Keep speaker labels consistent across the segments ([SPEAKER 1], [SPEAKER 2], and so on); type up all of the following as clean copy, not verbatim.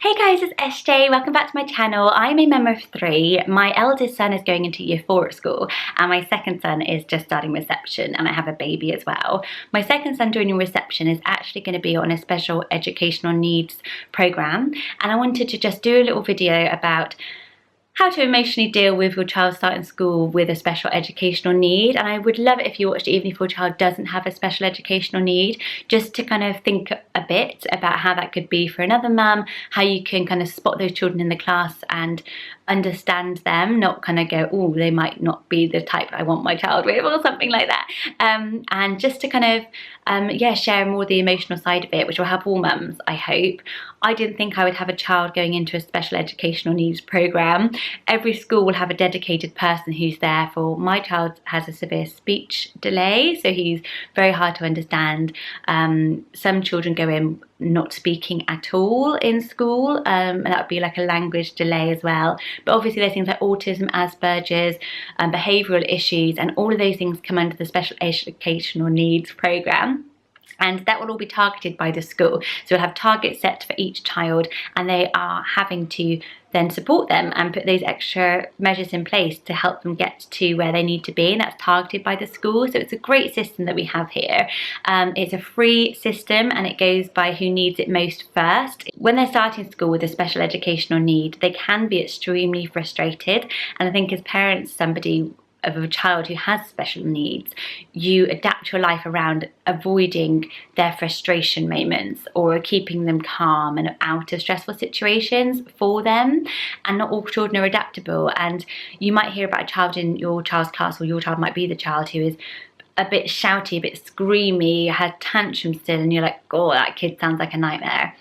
[SPEAKER 1] Hey guys, it's SJ. Welcome back to my channel. I'm a mum of three. My eldest son is going into year 4 at school and my second son is just starting reception, and I have a baby as well. My second son joining reception is actually going to be on a special educational needs program, and I wanted to just do a little video about how to emotionally deal with your child starting school with a special educational need. And I would love it if you watched it even if your child doesn't have a special educational need, just to kind of think a bit about how that could be for another mum, how you can kind of spot those children in the class and understand them, not kind of go, oh, they might not be the type I want my child with or something like that. And just to kind of, share more the emotional side of it, which will help all mums, I hope. I didn't think I would have a child going into a special educational needs program. Every school will have a dedicated person who's there for. My child has a severe speech delay, so he's very hard to understand. Some children go in not speaking at all in school, and that would be like a language delay as well. But obviously there's things like autism, Asperger's, behavioural issues, and all of those things come under the special educational needs program. And that will all be targeted by the school. So we'll have targets set for each child, and they are having to then support them and put those extra measures in place to help them get to where they need to be, and that's targeted by the school. So it's a great system that we have here. It's a free system and it goes by who needs it most first. When they're starting school with a special educational need, they can be extremely frustrated, and I think as parents, somebody of a child who has special needs, you adapt your life around avoiding their frustration moments or keeping them calm and out of stressful situations for them. And not all children are adaptable, and you might hear about a child in your child's class, or your child might be the child who is a bit shouty, a bit screamy, has tantrums still, and you're like, oh, that kid sounds like a nightmare.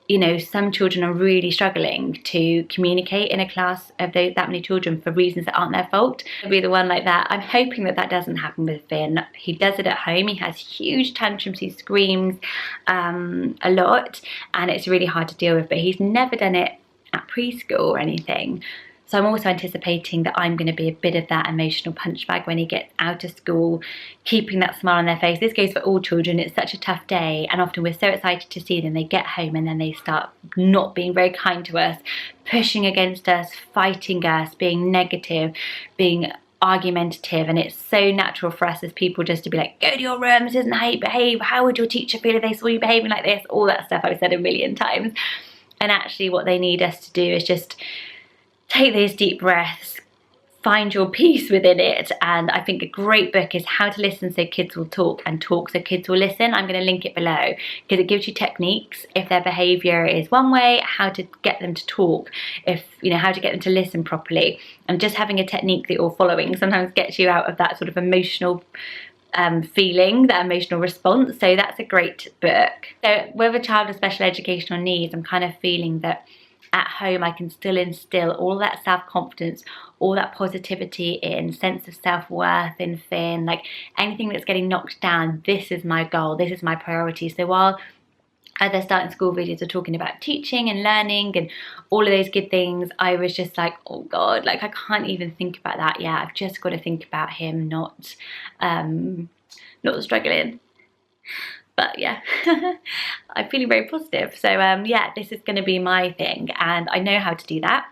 [SPEAKER 1] You know, some children are really struggling to communicate in a class of that many children for reasons that aren't their fault. I'll be the one like that. I'm hoping that that doesn't happen with Finn. He does it at home. He has huge tantrums. He screams a lot, and it's really hard to deal with. But he's never done it at preschool or anything. So I'm also anticipating that I'm going to be a bit of that emotional punch bag when he gets out of school, keeping that smile on their face. This goes for all children. It's such a tough day, and often we're so excited to see them. They get home and then they start not being very kind to us, pushing against us, fighting us, being negative, being argumentative. And it's so natural for us as people just to be like, go to your room, this isn't how you behave, how would your teacher feel if they saw you behaving like this, all that stuff I've said a million times. And actually what they need us to do is just take those deep breaths, find your peace within it. And I think a great book is How to Listen So Kids Will Talk, and Talk So Kids Will Listen. I'm going to link it below because it gives you techniques if their behaviour is one way, how to get them to talk, if you know, how to get them to listen properly. And just having a technique that you're following sometimes gets you out of that sort of emotional feeling, that emotional response. So that's a great book. So with a child with special educational needs, I'm kind of feeling that at home I can still instill all that self-confidence, all that positivity in, sense of self-worth in Finn, like anything that's getting knocked down, this is my goal, this is my priority. So while other starting school videos are talking about teaching and learning and all of those good things, I was just like, oh God, like I can't even think about that yet. I've just got to think about him not struggling. But yeah, I'm feeling very positive. So yeah, this is going to be my thing, and I know how to do that.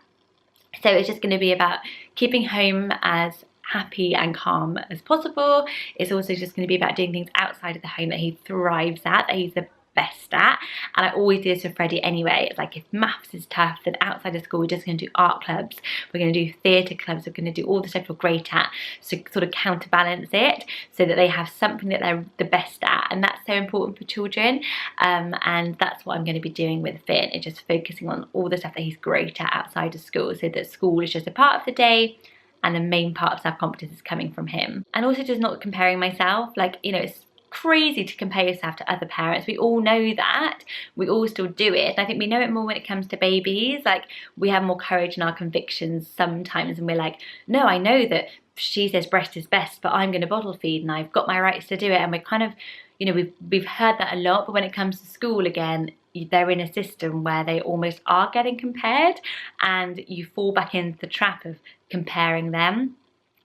[SPEAKER 1] So it's just going to be about keeping home as happy and calm as possible. It's also just going to be about doing things outside of the home that he thrives at, that he's the best at. And I always do this with Freddie anyway. It's like if maths is tough, then outside of school we're just going to do art clubs, we're going to do theatre clubs, we're going to do all the stuff we're great at, so sort of counterbalance it so that they have something that they're the best at. And that's so important for children, and that's what I'm going to be doing with Finn, is just focusing on all the stuff that he's great at outside of school, so that school is just a part of the day and the main part of self-confidence is coming from him. And also just not comparing myself, like, you know, it's crazy to compare yourself to other parents. We all know that. We all still do it. And I think we know it more when it comes to babies. Like, we have more courage in our convictions sometimes, and we're like, no, I know that she says breast is best, but I'm going to bottle feed and I've got my rights to do it. And we're kind of, you know, we've heard that a lot. But when it comes to school again, they're in a system where they almost are getting compared, and you fall back into the trap of comparing them.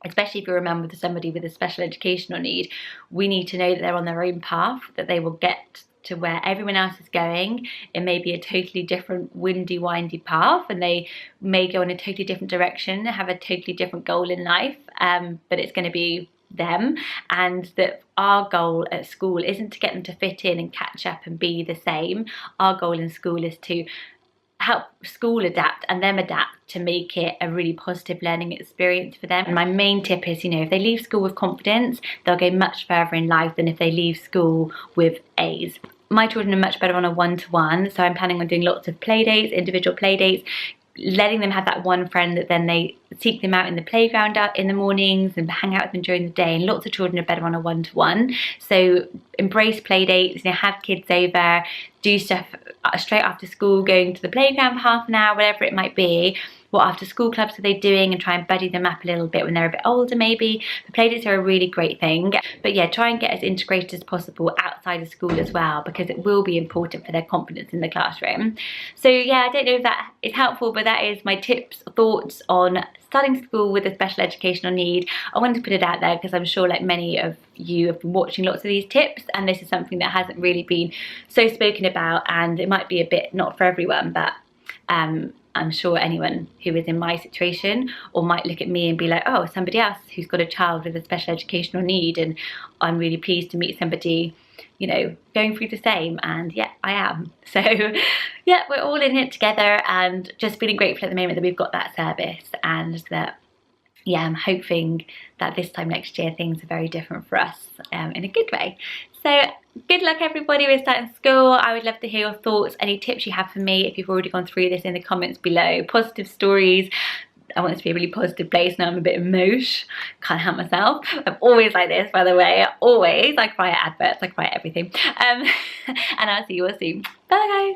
[SPEAKER 1] Especially if you're a mum with somebody with a special educational need, we need to know that they're on their own path, that they will get to where everyone else is going. It may be a totally different windy, windy path, and they may go in a totally different direction, have a totally different goal in life, but it's going to be them. And that our goal at school isn't to get them to fit in and catch up and be the same. Our goal in school is to help school adapt and them adapt to make it a really positive learning experience for them. And my main tip is, if they leave school with confidence, they'll go much further in life than if they leave school with A's. My children are much better on a one-to-one, so I'm planning on doing lots of play dates, individual play dates, letting them have that one friend that then they seek them out in the playground in the mornings and hang out with them during the day. And lots of children are better on a one-to-one. So embrace play dates, have kids over, do stuff straight after school, going to the playground for half an hour, whatever it might be. What after school clubs are they doing, and try and buddy them up a little bit when they're a bit older maybe. The playdates are a really great thing. But yeah, try and get as integrated as possible outside of school as well, because it will be important for their confidence in the classroom. So yeah, I don't know if that is helpful, but that is my tips, thoughts on starting school with a special educational need. I wanted to put it out there because I'm sure like many of you have been watching lots of these tips, and this is something that hasn't really been so spoken about, and it might be a bit not for everyone, but I'm sure anyone who is in my situation or might look at me and be like, oh, somebody else who's got a child with a special educational need, and I'm really pleased to meet somebody, going through the same. And yeah, I am. So yeah, we're all in it together, and just feeling grateful at the moment that we've got that service, and that I'm hoping that this time next year things are very different for us in a good way. So good luck everybody with starting school. I would love to hear your thoughts, any tips you have for me if you've already gone through this, in the comments below. Positive stories. I want it to be a really positive place. Now I'm a bit emotional, can't help myself. I'm always like this, by the way, always. I cry at adverts, I cry at everything. And I'll see you all soon. Bye guys.